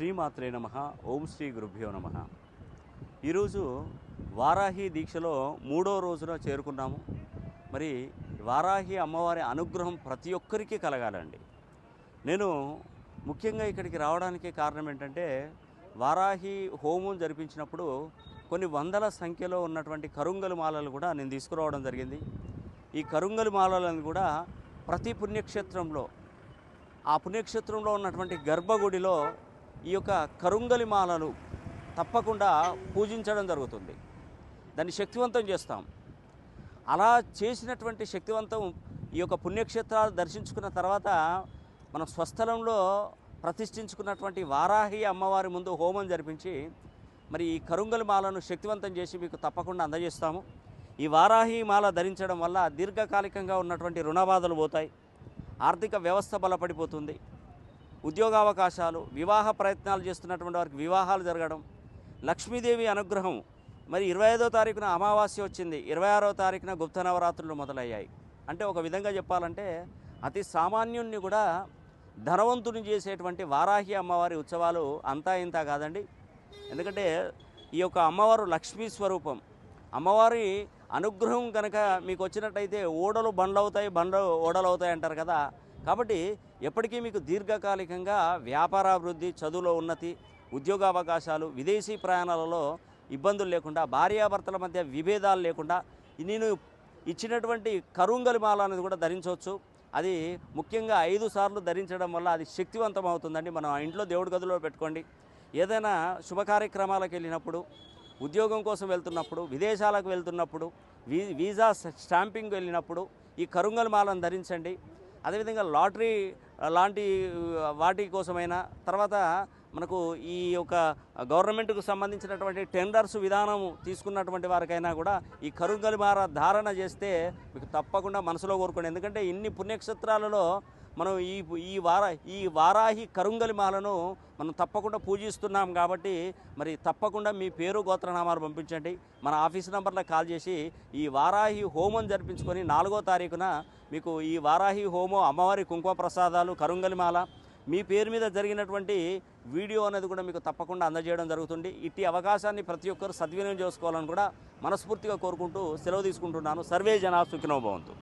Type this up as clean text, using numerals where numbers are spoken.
శ్రీమాత్రే నమః. ఓం శ్రీ గురుభ్యో నమః. ఈరోజు వారాహి దీక్షలో 3వ రోజున చేరుకున్నాము. మరి వారాహి అమ్మవారి అనుగ్రహం ప్రతి ఒక్కరికి కలగాలండి. నేను ముఖ్యంగా ఇక్కడికి రావడానికి కారణం ఏంటంటే, వారాహి హోమం జరిపించినప్పుడు కొన్ని వందల సంఖ్యలో ఉన్నటువంటి కరుంగలి మాలలు కూడా నేను తీసుకురావడం జరిగింది. ఈ కరుంగలి మాలలను కూడా ప్రతి పుణ్యక్షేత్రంలో, ఆ పుణ్యక్షేత్రంలో ఉన్నటువంటి గర్భగుడిలో ఈ యొక్క కరుంగలి మాలలు తప్పకుండా పూజించడం జరుగుతుంది. దాన్ని శక్తివంతం చేస్తాం. అలా చేసినటువంటి శక్తివంతం ఈ యొక్క పుణ్యక్షేత్రాలు దర్శించుకున్న తర్వాత మనం స్వస్థలంలో ప్రతిష్ఠించుకున్నటువంటి వారాహి అమ్మవారి ముందు హోమం జరిపించి మరి ఈ కరుంగలి మాలను శక్తివంతం చేసి మీకు తప్పకుండా అందజేస్తాము. ఈ వారాహి మాల ధరించడం వల్ల దీర్ఘకాలికంగా ఉన్నటువంటి రుణబాధలు పోతాయి, ఆర్థిక వ్యవస్థ బలపడిపోతుంది, ఉద్యోగావకాశాలు, వివాహ ప్రయత్నాలు చేస్తున్నటువంటి వారికి వివాహాలు జరగడం, లక్ష్మీదేవి అనుగ్రహం. మరి 25వ తారీఖున అమావాస్య వచ్చింది, 26వ తారీఖున గుప్త నవరాత్రులు మొదలయ్యాయి. అంటే ఒక విధంగా చెప్పాలంటే అతి సామాన్యుణ్ణి కూడా ధనవంతుని చేసేటువంటి వారాహి అమ్మవారి ఉత్సవాలు అంతా ఇంత కాదండి. ఎందుకంటే ఈ యొక్క అమ్మవారు లక్ష్మీ స్వరూపం. అమ్మవారి అనుగ్రహం కనుక మీకు వచ్చినట్టయితే ఓడలు బండ్లు అవుతాయి, బండ్లు ఓడలు అవుతాయి అంటారు కదా. కాబట్టి ఎప్పటికీ మీకు దీర్ఘకాలికంగా వ్యాపారాభివృద్ధి, చదువులో ఉన్నతి, ఉద్యోగావకాశాలు, విదేశీ ప్రయాణాలలో ఇబ్బందులు లేకుండా, భార్యాభర్తల మధ్య విభేదాలు లేకుండా నేను ఇచ్చినటువంటి కరుంగలి మాల అనేది కూడా ధరించవచ్చు. అది ముఖ్యంగా 5 సార్లు ధరించడం వల్ల అది శక్తివంతం అవుతుందండి. మనం ఆ ఇంట్లో దేవుడి గదిలో పెట్టుకోండి. ఏదైనా శుభకార్యక్రమాలకు వెళ్ళినప్పుడు, ఉద్యోగం కోసం వెళ్తున్నప్పుడు, విదేశాలకు వెళ్తున్నప్పుడు, వీసా స్టాంపింగ్ వెళ్ళినప్పుడు ఈ కరుంగలి మాలను ధరించండి. అదేవిధంగా లాటరీ లాంటి వాటి కోసమైనా, తర్వాత మనకు ఈ యొక్క గవర్నమెంట్కు సంబంధించినటువంటి టెండర్స్ విధానం తీసుకున్నటువంటి వారికైనా కూడా ఈ కరుంగలి మాల ధారణ చేస్తే మీకు తప్పకుండా మనసులో కోరుకోండి. ఎందుకంటే ఇన్ని పుణ్యక్షేత్రాలలో మనం ఈ వారాహి కరుంగలి మాలను మనం తప్పకుండా పూజిస్తున్నాం. కాబట్టి మరి తప్పకుండా మీ పేరు, గోత్రనామాలు పంపించండి. మన ఆఫీస్ నెంబర్లకు కాల్ చేసి ఈ వారాహి హోమం జరిపించుకొని 4వ తారీఖున మీకు ఈ వారాహి హోమం, అమ్మవారి కుంకుమ ప్రసాదాలు, కరుంగలి మాల, మీ పేరు మీద జరిగినటువంటి వీడియో అనేది కూడా మీకు తప్పకుండా అందజేయడం జరుగుతుంది. ఇట్టి అవకాశాన్ని ప్రతి ఒక్కరు సద్వినియోగం చేసుకోవాలని కూడా మనస్ఫూర్తిగా కోరుకుంటూ సెలవు తీసుకుంటున్నాను. సర్వే జనా సుఖినో భవంతు.